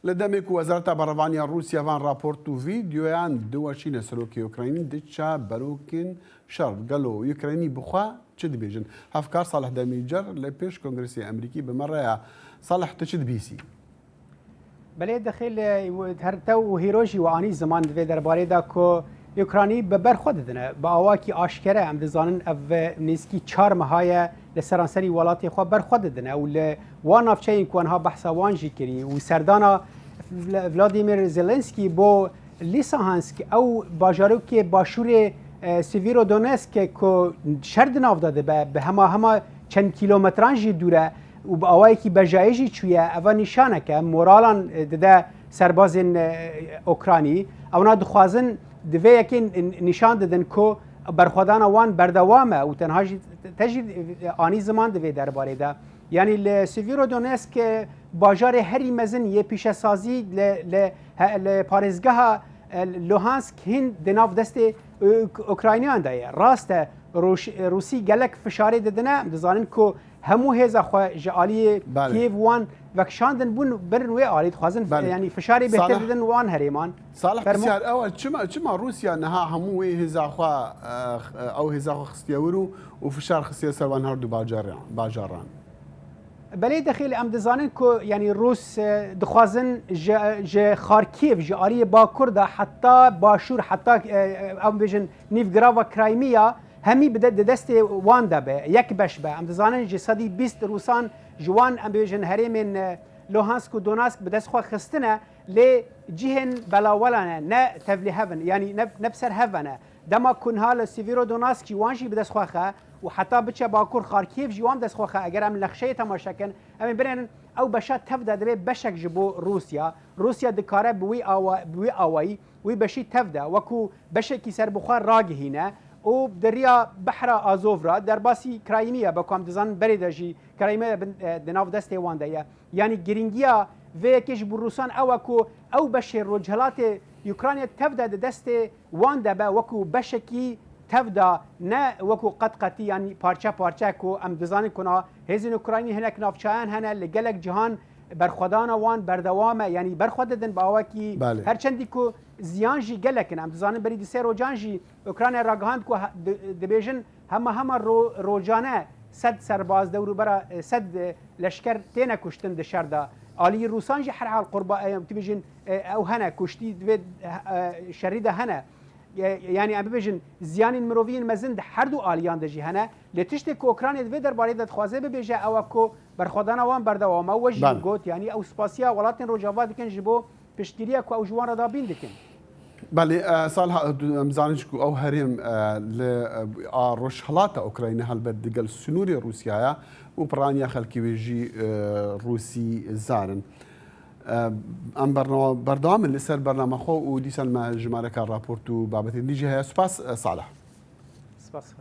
لدمك وزارة برلمانيا روسيا فان رابورتو فيديوان دوشين سلوكي اوكرايني ديتشا بروكن شرب قالوا يوكراني بخوا تشد بيجن هفكار صالح دميجر لبيش كونغرسي امريكي بمرة صالح تشد بيسي بله دخل هرتو هیروژی و آنی زمان دوی درباره دا که اوکراینی به بر خود دنه با آواکی آشکره هم دزانن او نیسکی 4 ماهای لسرانسری ولاتی خو بر خود دنه و وان افچه این کوانها بحثا وانجی کری و سردانا ولادیمیر زلنسکی بو لیسانسک او باجاروکی باشور سیویرو دونسک که شرد ناف داده به همه چند کیلومتران دوره و با آوایی که بجایشی چویه اول نشانه که مورالان ده سربازین اوکراینی اونا دخوازن دوی یکی نشان دادن که برخوادان وان بردوامه و تنها تجید آنی زمان دوی درباره ده یعنی لسیویرو دونسک باجار هری مزن یه پیش سازی لپارزگاه لوهانسک هین دناف دست اوکراینیان دایه راست روسی گلک فشاری دادنه دزانن که همو هزا خو جالی کیف وان وکشاندن بون برن وی آلید خوازن یعنی فشاری بهتر دادن وان هریمان صالح بسیار اول چما روسیا نها همو وی هزا خو او هزا خو خستیورو و فشار خستیور سروان هر دو باجاران بله دخیل ام دزانن که یعنی روس دخوازن ج خارکیف جالی باکور دا حتی باشور حتی ام بیژن نیفگرا و کرایمیا همی بده دست وان دبه یک بش به ام دزانن جسدی 20 روسان جوان ام بیژن هریمن لوهانسک و دوناسک به دست خو خستنه ل جهن بلاولانه نه تفلی هفن یعنی نبسر هفنه دما کنها لسیویرو دوناسک جوانجی به دست خوخه و حتی بچه باکور خارکیف جوان دست خوخه اگر ام لخشه تماشا کن ام برن او بشا تفدا دبه بشک جبو روسیا دکاره بوی آوایی وی بشی تفدا وکو بشکی سر بخار راگهینه و دریا بحر آزوف را در باسی کرایمیا بکام دزان بریدجی کرایمیا دناف دست وان دیا یعنی گرینگیا و کش بروسان او بشه رجحلات اوکراینیا تفدا دست وان دبا وکو بشکی تفدا نه وکو قطقتی یعنی پارچه کو ام دزان کنا هزین اوکراینی هنک نافچایان هنه لگلک جهان برخودان وان بردوامه یعنی برخوددن با واکی هر چندی کو زیان جی گلکن ام دزان بری دسه روجان جی اوکراین راگهاند کو دبیژن همه روجانه 100 سرباز دورو برا 100 لشکر تینه کشتن د شردا عالی روسان جی هر حال قربا تبیژن او هنه کشتی شریده هنه یعنی ام ببیژن زیان مروین مزند هر دو آلیان دجی هنه لتشت کو اوکراین دوی درباره د خوازه ببیجه او کو برخودان وان بردوامه وجی گوت یعنی او سپاسیا ولاتن روجاوا دکن جبو پشتگیری کو او جوان را دابین دکن بله صالح مزانش کو او هریم ل روشحلات اوکراین هل بد دقل سنوري روسيا و برانيا خلكي ويجي روسي زارن ام بردام اللي سر برنامج خو وديسن ما جمارك الرابورتو بابتين دي جهه سباس صالح سپاس